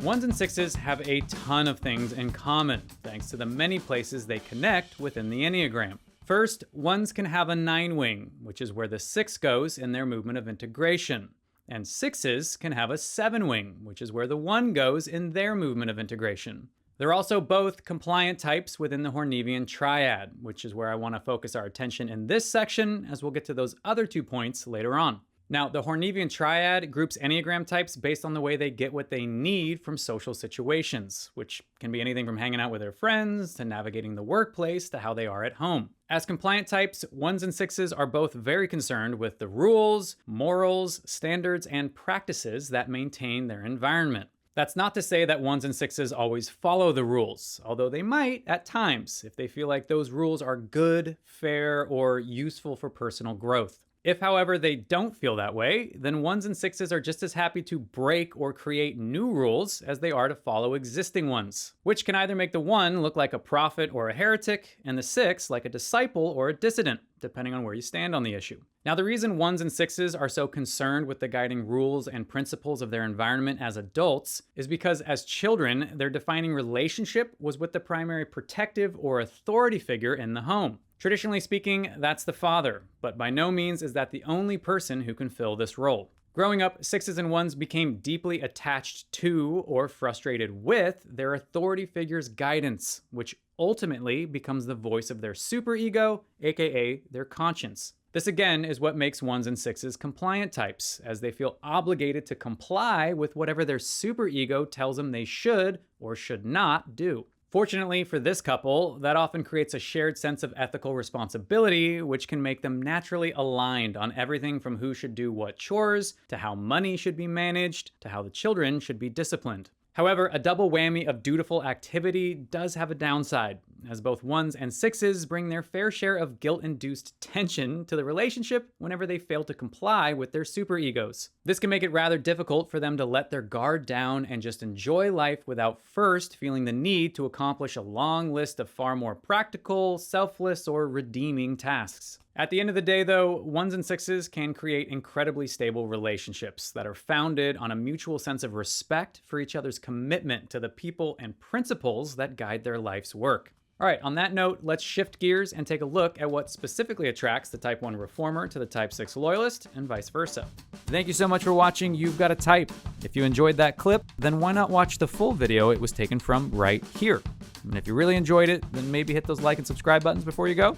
Ones and sixes have a ton of things in common, thanks to the many places they connect within the Enneagram. First, ones can have a 9-wing, which is where the 6 goes in their movement of integration. And sixes can have a 7-wing, which is where the 1 goes in their movement of integration. They're also both compliant types within the Hornevian triad, which is where I want to focus our attention in this section, as we'll get to those other 2 points later on. Now, the Hornevian triad groups Enneagram types based on the way they get what they need from social situations, which can be anything from hanging out with their friends, to navigating the workplace, to how they are at home. As compliant types, ones and sixes are both very concerned with the rules, morals, standards, and practices that maintain their environment. That's not to say that ones and sixes always follow the rules, although they might at times if they feel like those rules are good, fair, or useful for personal growth. If, however, they don't feel that way, then ones and sixes are just as happy to break or create new rules as they are to follow existing ones, which can either make the 1 look like a prophet or a heretic, and the 6 like a disciple or a dissident, depending on where you stand on the issue. Now, the reason ones and sixes are so concerned with the guiding rules and principles of their environment as adults is because as children, their defining relationship was with the primary protective or authority figure in the home. Traditionally speaking, that's the father, but by no means is that the only person who can fill this role. Growing up, sixes and ones became deeply attached to or frustrated with their authority figure's guidance, which ultimately becomes the voice of their superego, aka their conscience. This again is what makes ones and sixes compliant types, as they feel obligated to comply with whatever their superego tells them they should or should not do. Fortunately for this couple, that often creates a shared sense of ethical responsibility, which can make them naturally aligned on everything from who should do what chores, to how money should be managed, to how the children should be disciplined. However, a double whammy of dutiful activity does have a downside, as both ones and sixes bring their fair share of guilt-induced tension to the relationship whenever they fail to comply with their superegos. This can make it rather difficult for them to let their guard down and just enjoy life without first feeling the need to accomplish a long list of far more practical, selfless, or redeeming tasks. At the end of the day, though, ones and sixes can create incredibly stable relationships that are founded on a mutual sense of respect for each other's commitment to the people and principles that guide their life's work. All right, on that note, let's shift gears and take a look at what specifically attracts the Type 1 reformer to the Type 6 loyalist and vice versa. Thank you so much for watching You've Got a Type. If you enjoyed that clip, then why not watch the full video it was taken from right here? And if you really enjoyed it, then maybe hit those like and subscribe buttons before you go.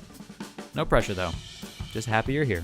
No pressure though. Just happy you're here.